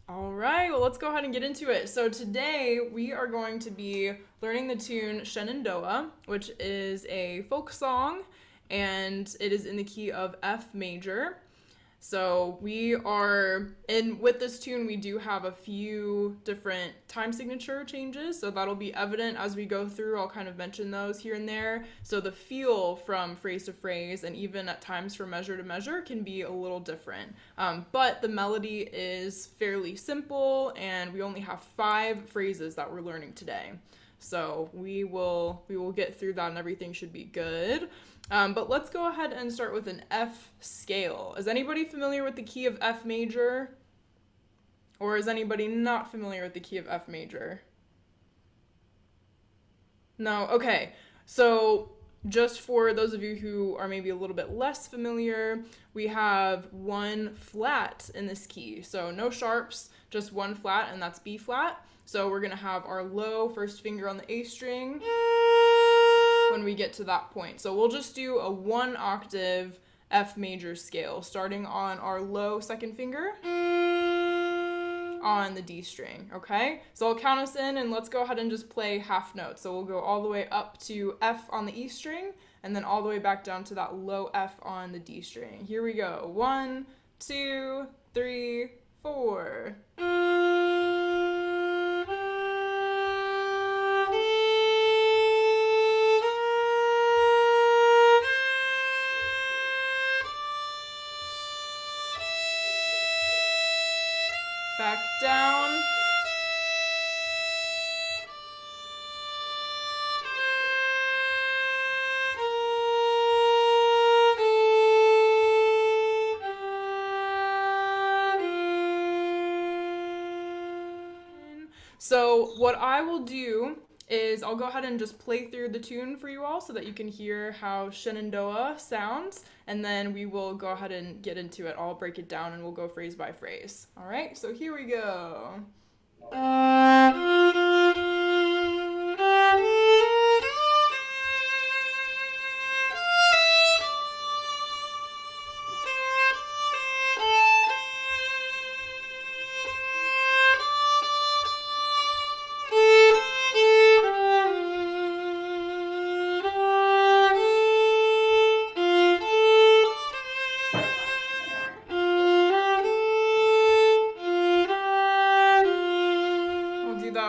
All right, well, let's go ahead and get into it. So today we are going to be learning the tune Shenandoah, which is a folk song, and it is in the key of F major. So with this tune, we do have a few different time signature changes. So that'll be evident as we go through. I'll kind of mention those here and there. So the feel from phrase to phrase and even at times from measure to measure can be a little different. But the melody is fairly simple and we only have 5 phrases that we're learning today. So we will get through that and everything should be good. But let's go ahead and start with an F scale. Is anybody familiar with the key of F major? Or is anybody not familiar with the key of F major? No? Okay. So just for those of you who are maybe a little bit less familiar, we have 1 flat in this key. So no sharps, just 1 flat, and that's B flat. So we're going to have our low first finger on the A string when we get to that point. So we'll just do a 1 octave F major scale, starting on our low second finger on the D string, okay? So I'll count us in and let's go ahead and just play half notes. So we'll go all the way up to F on the E string and then all the way back down to that low F on the D string. Here we go. 1, 2, 3, 4. Back down. So what I will do is I'll go ahead and just play through the tune for you all so that you can hear how Shenandoah sounds, and then we will go ahead and get into it. I'll break it down and we'll go phrase by phrase. All right, so here we go.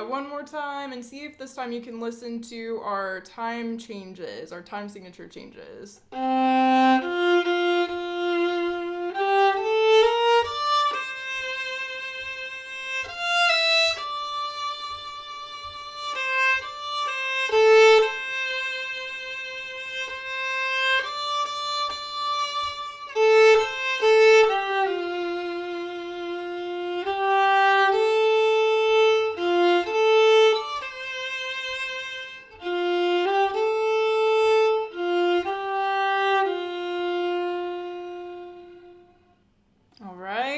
One more time and see if this time you can listen to our time changes, our time signature changes.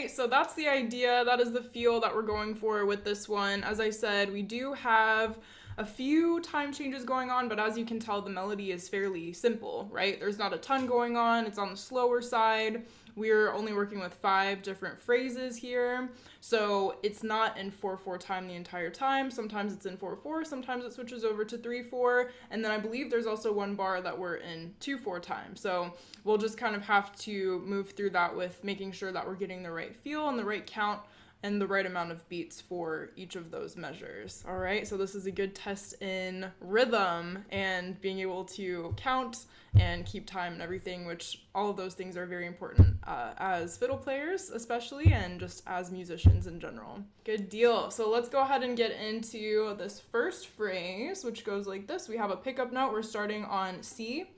So that's the idea. That is the feel that we're going for with this one. As I said, we do have a few time changes going on, but as you can tell, the melody is fairly simple, right? There's not a ton going on. It's on the slower side. We're only working with 5 different phrases here. So it's not in 4/4 time the entire time. Sometimes it's in 4/4, sometimes it switches over to 3/4, and then I believe there's also 1 bar that we're in 2/4 time. So we'll just kind of have to move through that with making sure that we're getting the right feel and the right count and the right amount of beats for each of those measures. All right, so this is a good test in rhythm and being able to count and keep time and everything, which all of those things are very important as fiddle players especially, and just as musicians in general. Good deal. So let's go ahead and get into this first phrase, which goes like this. We have a pickup note. We're starting on C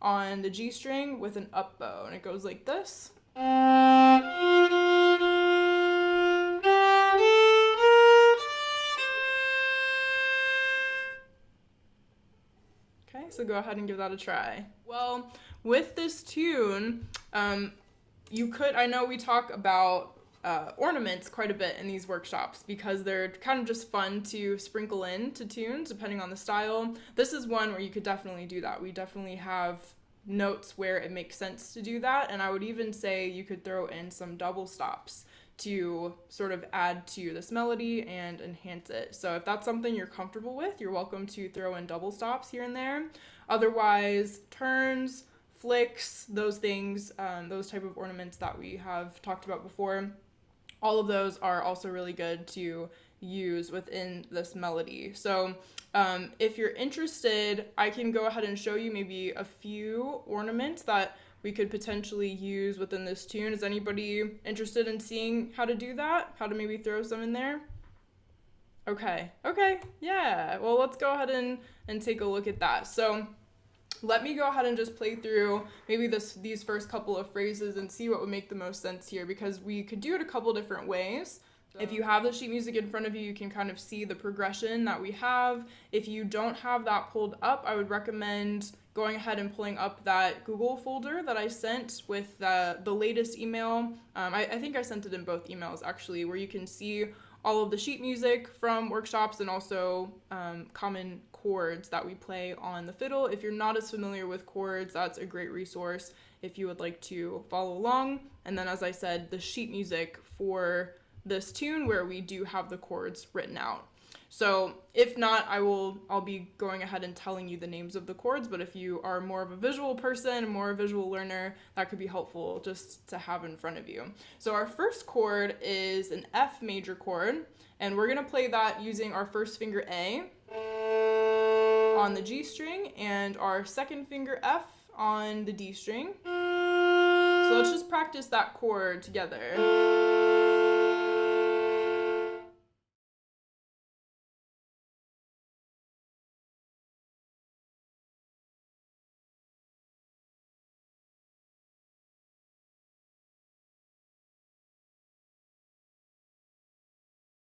on the G string with an up bow, and it goes like this. Okay, so go ahead and give that a try. Well, with this tune, I know we talk about ornaments quite a bit in these workshops because they're kind of just fun to sprinkle in to tunes depending on the style. This is one where you could definitely do that. We definitely have notes where it makes sense to do that, and I would even say you could throw in some double stops to sort of add to this melody and enhance it. So if that's something you're comfortable with, you're welcome to throw in double stops here and there. Otherwise, turns, flicks, those things, those type of ornaments that we have talked about before, all of those are also really good to use within this melody. So if you're interested, I can go ahead and show you maybe a few ornaments that we could potentially use within this tune. Is anybody interested in seeing how to do that? How to maybe throw some in there? Okay, yeah. Well, let's go ahead and take a look at that. So let me go ahead and just play through maybe these first couple of phrases and see what would make the most sense here, because we could do it a couple different ways. If you have the sheet music in front of you, you can kind of see the progression that we have. If you don't have that pulled up, I would recommend going ahead and pulling up that Google folder that I sent with the latest email. I think I sent it in both emails actually, where you can see all of the sheet music from workshops and also common chords that we play on the fiddle. If you're not as familiar with chords, that's a great resource if you would like to follow along. And then, as I said, the sheet music for this tune where we do have the chords written out. So if not, I'll be going ahead and telling you the names of the chords, but if you are more of a visual person, more a visual learner, that could be helpful just to have in front of you. So our first chord is an F major chord, and we're gonna play that using our first finger A on the G string and our second finger F on the D string. So let's just practice that chord together.